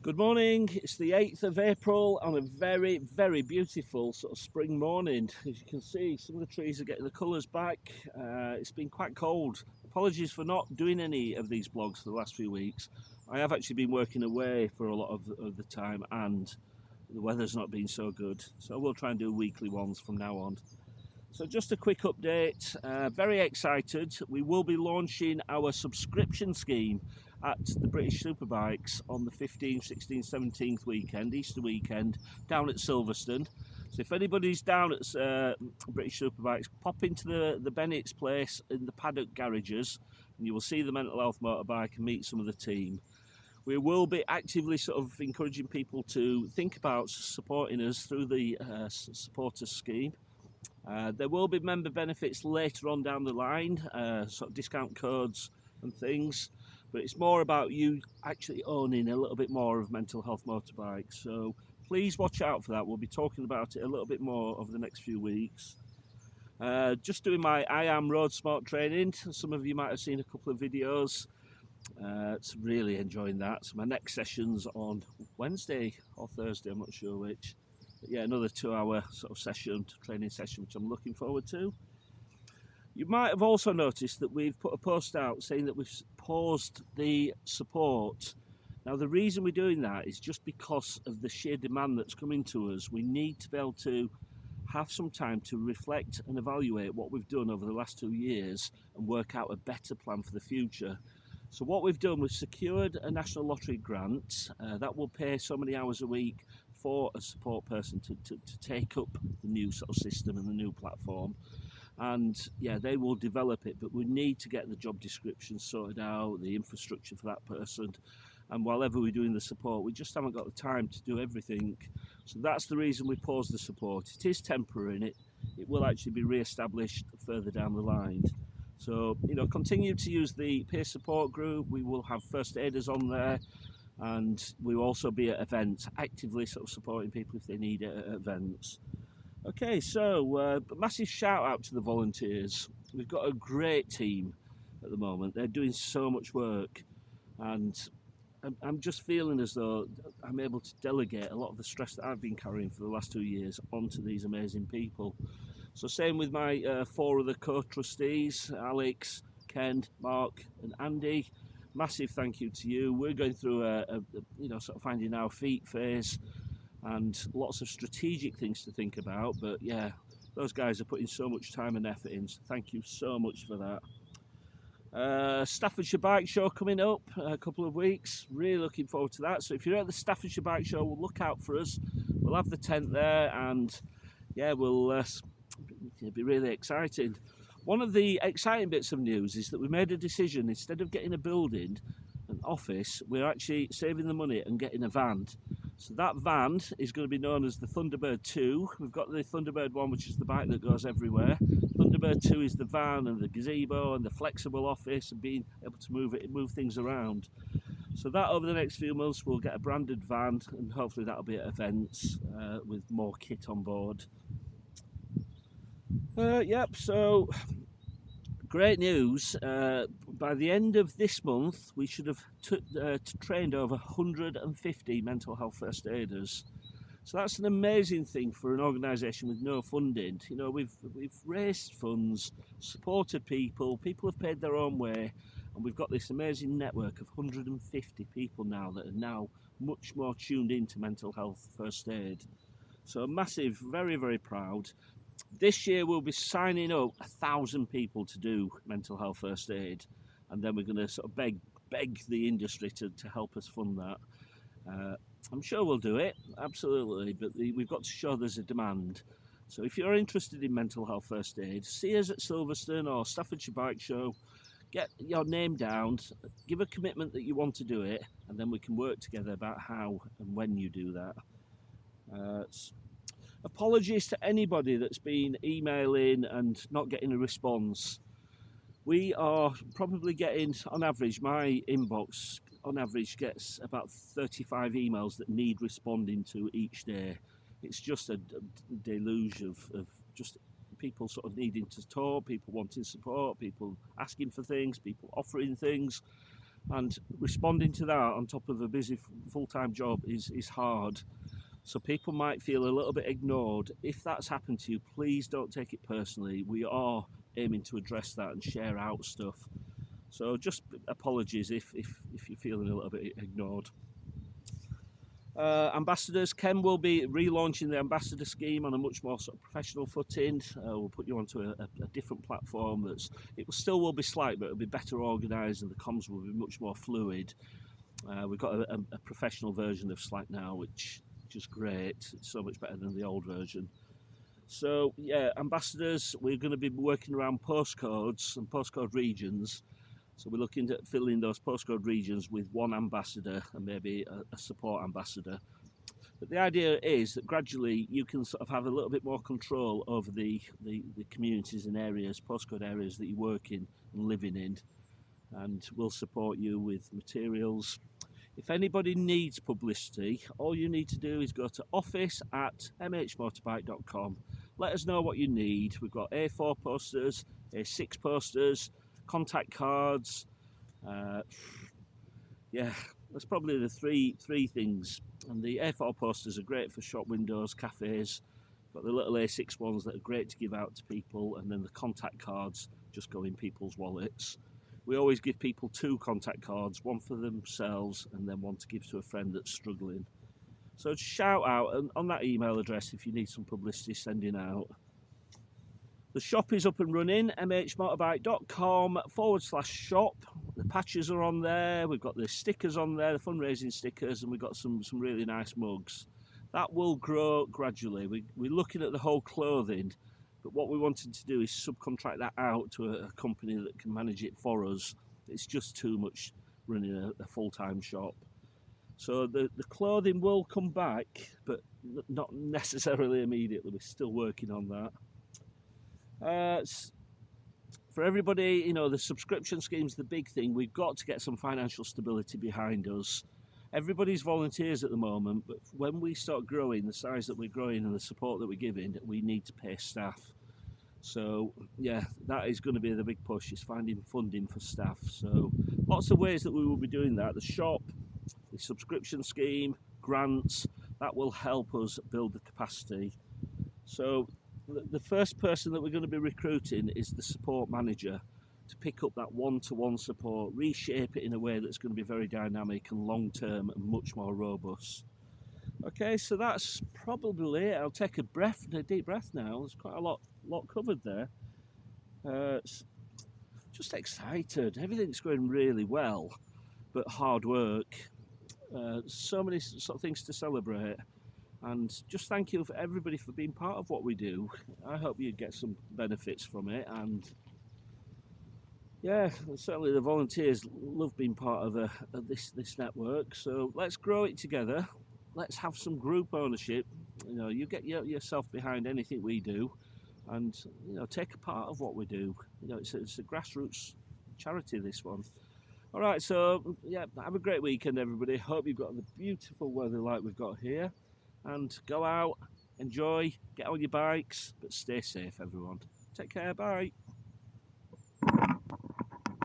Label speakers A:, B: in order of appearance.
A: Good morning, it's the 8th of April on a very, very beautiful sort of spring morning. As you can see, some of the trees are getting the colours back. It's been quite cold. Apologies for not doing any of these blogs for the last few weeks. I have actually been working away for a lot of the time and the weather's not been so good. So we'll try and do weekly ones from now on. So just a quick update, very excited. We will be launching our subscription scheme at the British Superbikes on the 15th, 16th, 17th weekend, Easter weekend, down at Silverstone. So if anybody's down at British Superbikes, pop into the Bennett's place in the paddock garages and you will see the mental health motorbike and meet some of the team. We will be actively sort of encouraging people to think about supporting us through the supporters scheme. There will be member benefits later on down the line, sort of discount codes and things, but it's more about you actually owning a little bit more of mental health motorbikes. So please watch out for that. We'll be talking about it a little bit more over the next few weeks. Just doing my I Am Road Smart training. Some of you might have seen a couple of videos. It's really enjoying that. So my next session's on Wednesday or Thursday, I'm not sure which. But yeah, another 2-hour sort of session, training session, which I'm looking forward to. You might have also noticed that we've put a post out saying that we've paused the support. Now the reason we're doing that is just because of the sheer demand that's coming to us. We need to be able to have some time to reflect and evaluate what we've done over the last 2 years and work out a better plan for the future. So what we've done, we've secured a National Lottery grant that will pay so many hours a week for a support person to take up the new sort of system and the new platform. And yeah, they will develop it, but we need to get the job description sorted out, the infrastructure for that person. And while ever we're doing the support, we just haven't got the time to do everything. So that's the reason we paused the support. It is temporary and it will actually be re-established further down the line. So, you know, continue to use the peer support group. We will have first aiders on there, and we will also be at events, actively sort of supporting people if they need it at events. Okay, so massive shout out to the volunteers. We've got a great team at the moment. They're doing so much work, and I'm just feeling as though I'm able to delegate a lot of the stress that I've been carrying for the last 2 years onto these amazing people. So same with my 4 other co-trustees, Alex, Ken, Mark and Andy. Massive thank you to you. We're going through a you know, sort of finding our feet phase and lots of strategic things to think about. But yeah, those guys are putting so much time and effort in. So thank you so much for that. Staffordshire Bike Show coming up a couple of weeks. Really looking forward to that. So if you're at the Staffordshire Bike Show, we'll look out for us. We'll have the tent there, and yeah, we'll it'll be really exciting. One of the exciting bits of news is that we made a decision. Instead of getting a building, an office, we're actually saving the money and getting a van. So that van is going to be known as the Thunderbird 2. We've got the Thunderbird 1, which is the bike that goes everywhere. Thunderbird 2 is the van and the gazebo and the flexible office and being able to move things around. So that over the next few months we'll get a branded van, and hopefully that'll be at events with more kit on board. Yep, so great news. By the end of this month, we should have trained over 150 mental health first aiders. So that's an amazing thing for an organisation with no funding. You know, we've raised funds, supported people, people have paid their own way, and we've got this amazing network of 150 people now that are now much more tuned into mental health first aid. So massive, very, very proud. This year we'll be signing up 1,000 people to do mental health first aid, and then we're going to sort of beg the industry to help us fund that. I'm sure we'll do it, absolutely, but we've got to show there's a demand. So if you're interested in mental health first aid, see us at Silverstone or Staffordshire Bike Show, get your name down, give a commitment that you want to do it, and then we can work together about how and when you do that. Apologies to anybody that's been emailing and not getting a response. We are probably getting, on average, my inbox on average gets about 35 emails that need responding to each day. It's just a deluge of just people sort of needing to talk, people wanting support, people asking for things, people offering things. and responding to that on top of a busy full-time job is hard. So people might feel a little bit ignored. If that's happened to you, please don't take it personally. We are aiming to address that and share out stuff. So just apologies if you're feeling a little bit ignored. Ambassadors, Ken will be relaunching the ambassador scheme on a much more sort of professional footing. We'll put you onto a different platform it will be slight, but it'll be better organised and the comms will be much more fluid. We've got a professional version of Slack now, which is great. It's so much better than the old version. So yeah, ambassadors, we're going to be working around postcodes and postcode regions. So we're looking at filling those postcode regions with one ambassador and maybe a support ambassador. But the idea is that gradually you can sort of have a little bit more control over the communities and areas, postcode areas that you work in and living in. And we'll support you with materials. If anybody needs publicity, all you need to do is go to office@mhmotorbike.com. Let us know what you need. We've got A4 posters, A6 posters, contact cards. Yeah, that's probably the three things. And the A4 posters are great for shop windows, cafes. Got the little A6 ones that are great to give out to people, and then the contact cards just go in people's wallets. We always give people 2 contact cards, one for themselves and then one to give to a friend that's struggling. So shout out on that email address if you need some publicity sending out. The shop is up and running, mhmotorbike.com/shop. The patches are on there, we've got the stickers on there, the fundraising stickers, and we've got some really nice mugs. That will grow gradually. We're looking at the whole clothing, but what we wanted to do is subcontract that out to a company that can manage it for us. It's just too much running a full-time shop. So the clothing will come back, but not necessarily immediately. We're still working on that. For everybody, you know, the subscription scheme's the big thing. We've got to get some financial stability behind us. Everybody's volunteers at the moment, but when we start growing, the size that we're growing and the support that we're giving, we need to pay staff. So yeah, that is going to be the big push, is finding funding for staff. So lots of ways that we will be doing that. The shop, the subscription scheme, grants, that will help us build the capacity. So the first person that we're going to be recruiting is the support manager, to pick up that one-to-one support, reshape it in a way that's going to be very dynamic and long-term and much more robust. Okay, so that's probably it. I'll take a deep breath now. There's quite a lot covered there. Just excited. Everything's going really well, but hard work. So many sort of things to celebrate. And just thank you for everybody for being part of what we do. I hope you get some benefits from it. And yeah, certainly the volunteers love being part of this network. So let's grow it together. Let's have some group ownership. You know, you get yourself behind anything we do, and you know, take a part of what we do. You know, it's a grassroots charity, this one. All right, so yeah, have a great weekend, everybody. Hope you've got the beautiful weather like we've got here. And go out, enjoy, get on your bikes, but stay safe, everyone. Take care, bye.